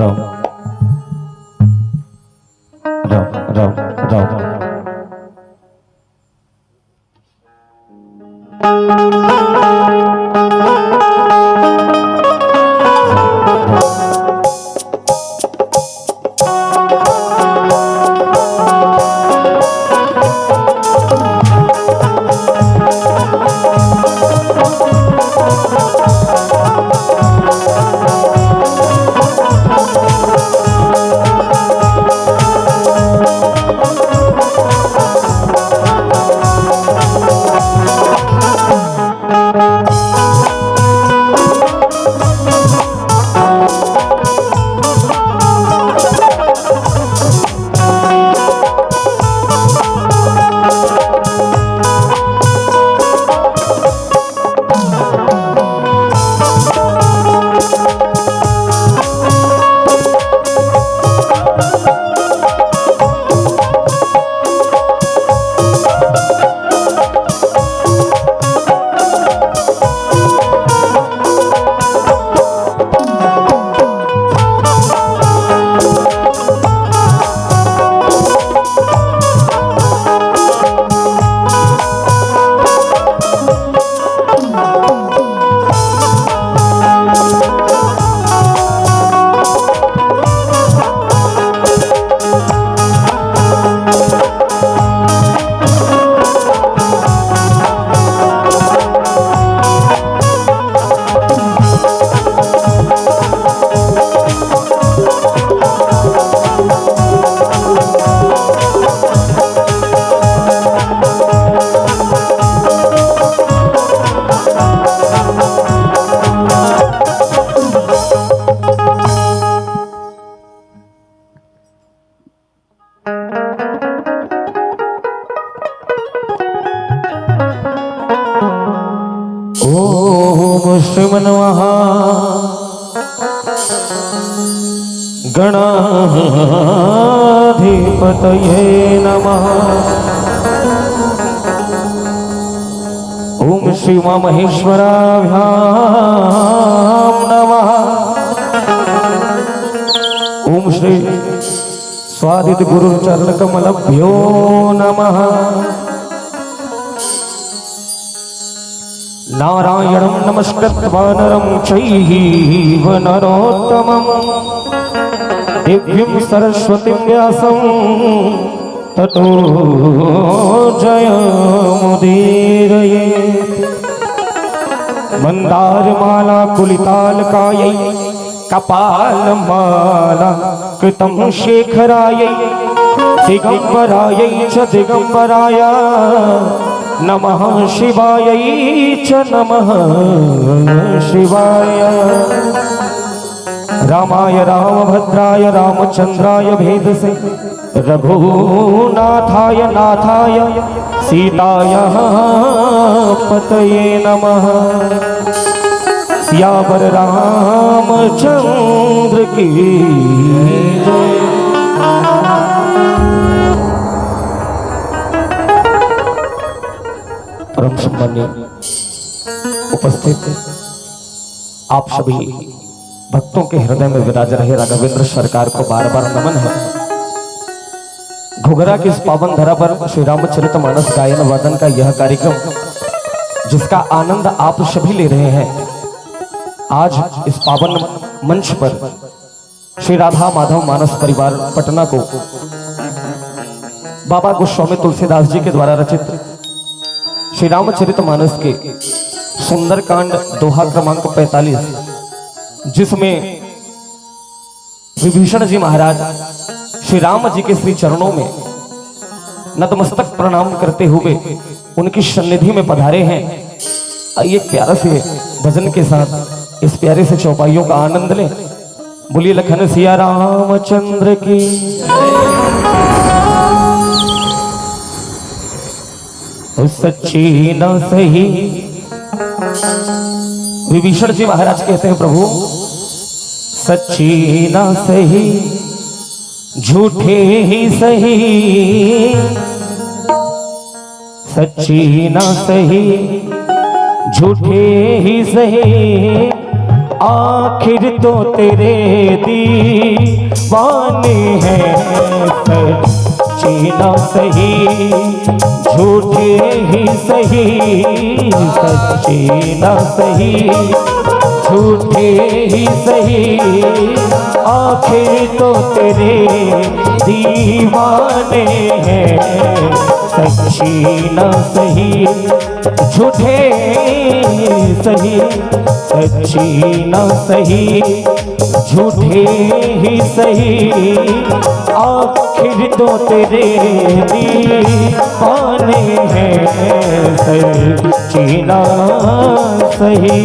राम राम राम राम। ओम श्रीमन्मः गणाधिपतये नमः। ओम श्री उमा महेश्वराभ्याम नमः। ओम श्री स्वादित गुरु चरण कमलभ्यो नमः। नारायणं नमस्कृत्वा नरं चैव नरोत्तमं दिव्यं सरस्वतीं व्यासं ततो जयमुदीरयेत्। मन्दारमाला कुलितालकायै कपालमाला कृतं शेखरायै दिगंबरायै च दिगंबराय नमः शिवायै च नमः शिवाय। रामाय रामभद्राय रामचंद्राय भेदसे रघुनाथाय नाथाय सीताय पतये नमः। सियावर रामचंद्र की जय। परम सम्मान्य उपस्थित आप सभी भक्तों के हृदय में विराज रहे राघवेंद्र सरकार को बार बार नमन है। घुघरा की इस पावन धरा पर श्री रामचरितमानस गायन वादन का यह कार्यक्रम जिसका आनंद आप सभी ले रहे हैं, आज इस पावन मंच पर श्री राधा माधव मानस परिवार पटना को बाबा गोस्वामी तुलसीदास जी के द्वारा रचित श्री रामचरितमानस के सुंदरकांड दोहा क्रमांक 45, जिसमें विभीषण जी महाराज श्री राम जी के श्री चरणों में नतमस्तक प्रणाम करते हुए उनकी सन्निधि में पधारे हैं। आइए प्यारे से भजन के साथ इस प्यारे से चौपाइयों का आनंद लें। बोलिए लखन सिया रामचंद्र की। सच्ची न सही। विभीषण जी महाराज कहते हैं प्रभु सच्ची न सही झूठे ही सही, सच्ची न सही झूठे ही सही, आखिर तो तेरे दीवाने हैं, सच्ची ना सही झूठे ही सही, सच्ची ना सही झूठे ही सही, आखिर तो तेरे दीवाने हैं, सच्ची ना सही झूठे सही, सच्ची ना सही झूठे ही सही, आखिर तो तेरे दीवाने हैं, सच्ची ना सही।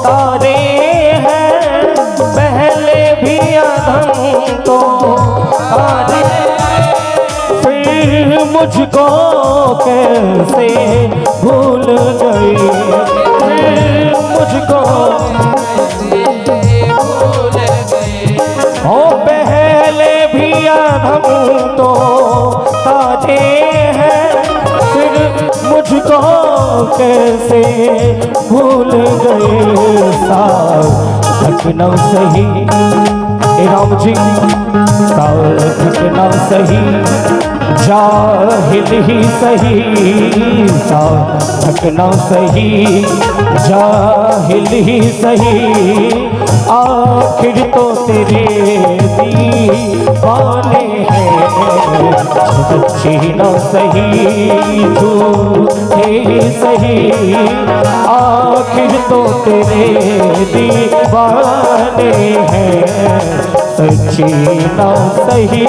तारे हैं पहले भी अधम तो तारे, फिर मुझको कैसे भूल गई, फिर मुझको हो पहले भी अधम तो तारे हैं, फिर मुझको कैसे भूल गए, साथ न सही राम जी, साथ न सही जाहिल ही सही, साथ न सही जाहिल ही सही, आखिर तो तेरे दीवाने हैं, सच्ची ना सही झूठे सही, आखिर तो तेरे दीवाने हैं, सच्ची ना सही।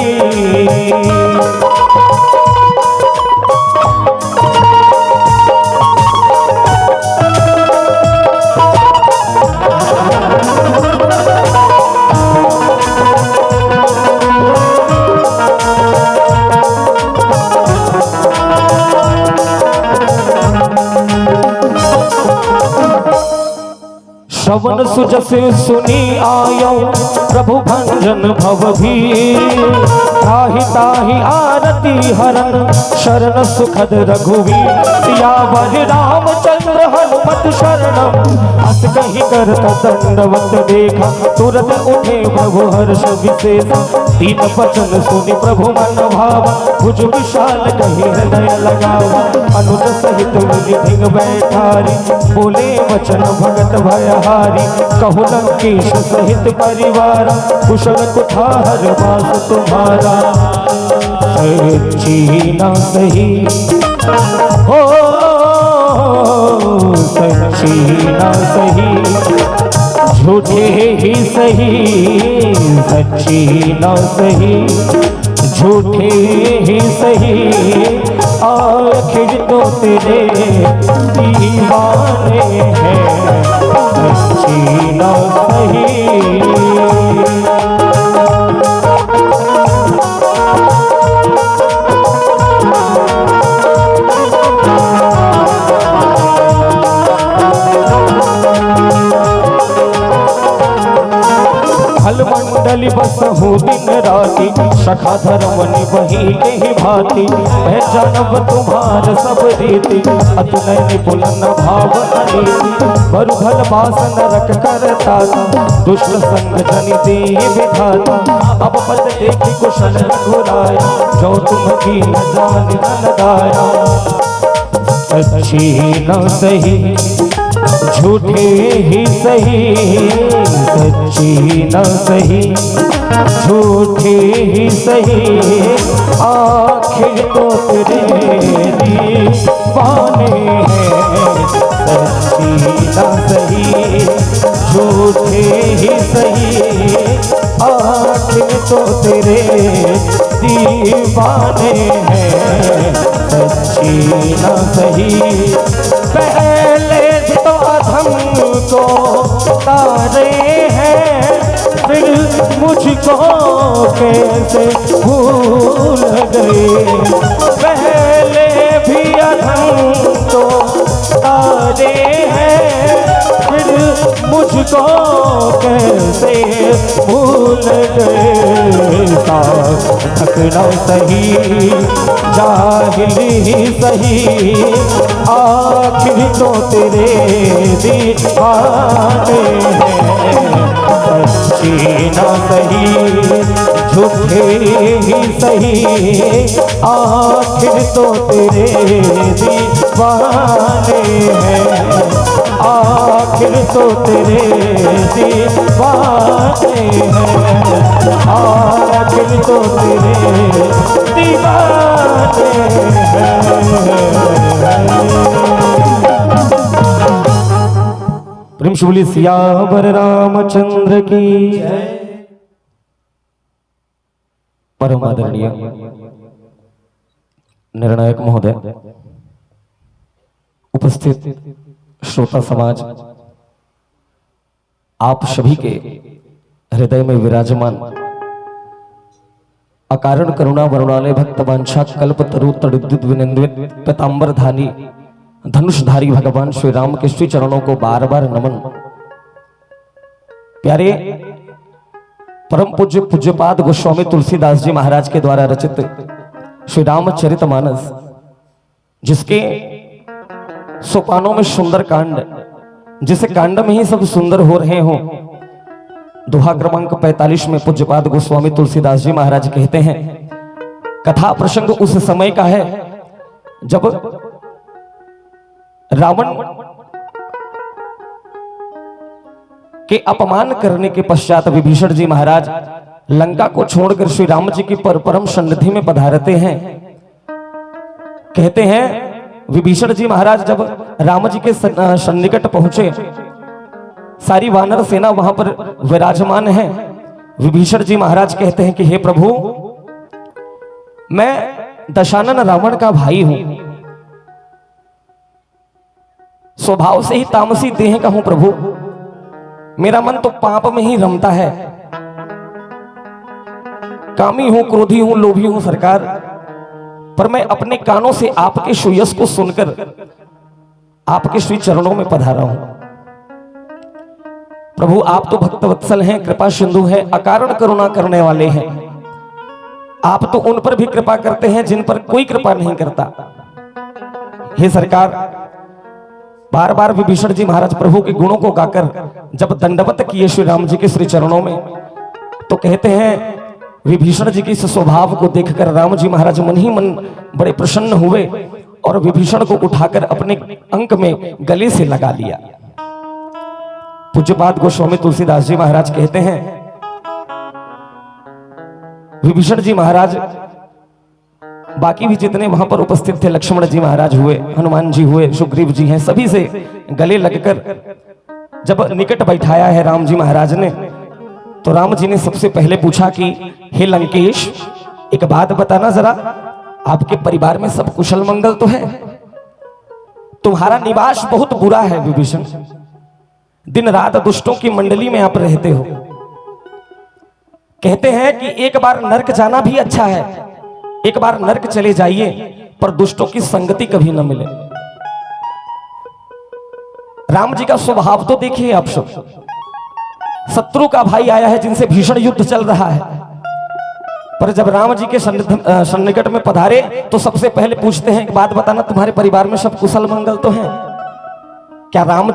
श्रवण सुजस सुनी आयो प्रभु भंजन भव भी, ताहि ताहि आरती हरण शरण सुखद रघुवीर, सियावर रामचंद्र हनुमत शरणम, अस कही करत दंडवत देखा, तुरत उठे प्रभु हर्ष विशेषा, तीन वचन सुनि प्रभु मन भावा, भुज विशाल कही हृदय लगावा, अनुज सहित निधि बैठारी, बोले वचन भगत भयहारी, कहु लंकेश सहित परिवार, कुशल कुठार वास तुम्हारा, सच्ची ना सही हो सच्ची ना सही झूठे ही सही, सच्ची ना सही झूठे ही सही, आखिर तो तेरे दीवाने हैं, सच्ची ना सही। मंडली बस हो दिन राती, सखा धर्म निभही नहीं भाती, पहचानब तुम्हार सब रीति, अतुलय बुलन भाव अनीति, बरु भल बासन रख करता, दुष्ट संग जनि दे विधाता, अब पद देखी कुशल रघुराया, जो तुम की न जान न दाया, सच्ची न सही झूठे ही सही, सच्ची न सही झूठे ही सही, आखिर तो तेरे दीवाने हैं, सच्ची न सही झूठे ही सही, आखिर तो तेरे दीवाने हैं सच्ची न सही। पहले भी तो अधम को तारे हैं फिर मुझको कैसे भूल गए। पहले भी अधम को तारे हैं फिर मुझको कैसे भूल गए। थकना सही जाहिल ही सही आखिर तो तेरे दीवाने हैं सच्ची ना सही झूठे ही सही आखिर तो तेरे दीवाने हैं। आखिर तो तेरे दीवाने हैं। आखिर तो तेरे दीवाने प्रेम से बोलिए सियावर रामचंद्र की जय। परम आदरणीय निर्णायक महोदय, उपस्थित श्रोता समाज, आप सभी के हृदय में विराजमान अकारण करुणा वरुणालय भक्त वांछा कल्प तरु तड़ुद्युत विनंदित पीतांबर धानी धनुषधारी भगवान श्री राम के श्री चरणों को बार बार नमन। प्यारे परम पूज्य पूज्यपाद गोस्वामी तुलसीदास जी महाराज के द्वारा रचित श्री रामचरितमानस, जिसके सोपानों में सुंदर कांड, जिस कांड में ही सब सुंदर हो रहे हो, दोहा क्रमांक 45 में पूज्यपाद गोस्वामी तुलसीदास जी महाराज कहते हैं, कथा प्रसंग उस समय का है जब रावण के अपमान करने के पश्चात विभीषण जी महाराज लंका को छोड़कर श्री राम जी की परम सन्निधि में पधारते हैं। कहते हैं विभीषण जी महाराज जब राम जी के सन्निकट पहुंचे, सारी वानर सेना वहां पर विराजमान है। विभीषण जी महाराज कहते हैं कि हे प्रभु, मैं दशानन रावण का भाई हूं, स्वभाव से ही तामसी देह का हूं प्रभु, मेरा मन तो पाप में ही रमता है, कामी हूं, क्रोधी हूं, लोभी हूं सरकार, पर मैं अपने कानों से आपके सुयश को सुनकर आपके श्री चरणों में पधारा हूं। प्रभु आप तो भक्त वत्सल हैं, कृपा सिंधु है, अकारण करुणा करने वाले हैं, आप तो उन पर भी कृपा करते हैं जिन पर कोई कृपा नहीं करता। हे सरकार, बार बार विभीषण जी महाराज प्रभु के गुणों को गाकर जब दंडवत किए श्री राम जी के श्री चरणों में, तो कहते हैं विभीषण जी के इस स्वभाव को देखकर राम जी महाराज मन ही मन बड़े प्रसन्न हुए और विभीषण को उठाकर अपने अंक में गले से लगा लिया। पूज्यपाद गोस्वामी तुलसीदास जी महाराज कहते हैं विभीषण जी महाराज, बाकी भी जितने वहां पर उपस्थित थे, लक्ष्मण जी महाराज हुए, हनुमान जी हुए, सुग्रीव जी हैं, सभी से गले लगकर जब निकट बैठाया है राम जी महाराज ने, तो राम जी ने सबसे पहले पूछा कि हे लंकेश, एक बात बताना जरा, आपके परिवार में सब कुशल मंगल तो है? तुम्हारा निवास बहुत बुरा है विभीषण, दिन रात दुष्टों की मंडली में आप रहते हो। कहते हैं कि एक बार नरक जाना भी अच्छा है, एक बार नरक चले जाइए, पर दुष्टों की संगति कभी न मिले। राम जी का स्वभाव तो देखिए आप सब, शत्रु का भाई आया है जिनसे भीषण युद्ध चल रहा है, पर जब राम जी के सन्निकट में पधारे तो सबसे पहले पूछते हैं, एक बात बताना, तुम्हारे परिवार में सब कुशल मंगल तो है? क्या राम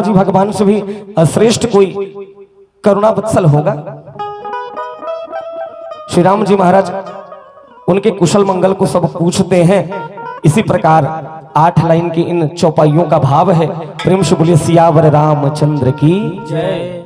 जी भगवान से भी श्रेष्ठ कोई करुणा वत्सल होगा? श्री राम जी महाराज उनके कुशल मंगल को सब पूछते हैं। इसी प्रकार 8 लाइन की इन चौपाइयों का भाव है। प्रेम से बोलिए सियावर रामचंद्र की जय।